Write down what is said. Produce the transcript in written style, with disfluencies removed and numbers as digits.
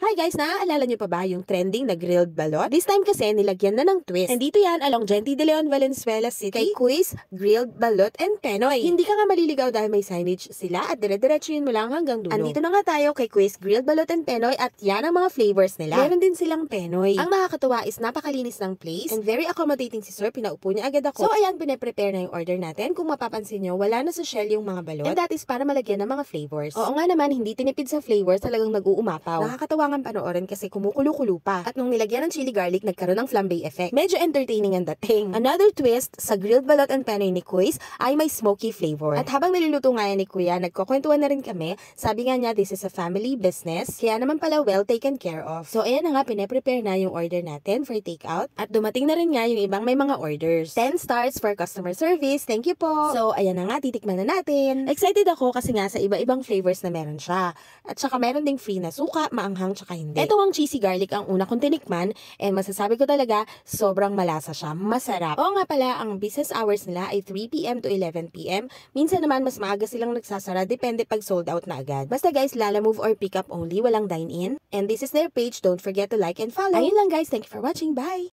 Hi guys, naaalala niyo pa ba yung trending na grilled balot? This time kasi nilagyan na ng twist. And dito yan along Gente de Leon, Valenzuela City kay Quiz Grilled Balot and Penoy. Hindi ka nga maliligaw dahil may signage sila at dire-diretsuhin mo lang hanggang dulo. Andito na nga tayo kay Quiz Grilled Balot and Penoy at yan ang mga flavors nila. Meron din silang Penoy. Ang nakakatuwa is napakalinis ng place and very accommodating si Sir. Pinaupo niya agad ako. So ayan, pine-prepare na yung order natin. Kung mapapansin nyo, wala na sa shell yung mga balot. And that is para malagyan ng mga flavors. Oo nga naman, hindi tinipid sa flavors, talagang nag-uumapaw. Nakakatawa nga panoorin kasi kumukulo-kulo pa. At nung nilagyan ng chili garlic, nagkaroon ng flambe effect. Medyo entertaining ang dating. Another twist sa grilled balot and penoy ni Quiz ay may smoky flavor. At habang niluluto nga yan ni Kuya, nagkukwentuhan na rin kami. Sabi nga niya, this is a family business. Kaya naman pala well taken care of. So ayan na nga, pine-prepare na yung order natin for takeout. At dumating na rin nga yung ibang may mga orders. 10 stars for customer service. Thank you po. So ayan na nga, titikman na natin. Excited ako kasi nga sa iba-ibang flavors na meron siya. At saka meron ding free na suka, maanghang, tsaka hindi. Ito ang cheesy garlic ang una kong tinikman and masasabi ko talaga sobrang malasa siya. Masarap. Oo nga pala, ang business hours nila ay 3 p.m. to 11 p.m. Minsan naman mas maaga silang nagsasara, depende pag sold out na agad. Basta guys, Lalamove or pick up only, walang dine-in. And this is their page. Don't forget to like and follow. Ayun lang guys, thank you for watching. Bye!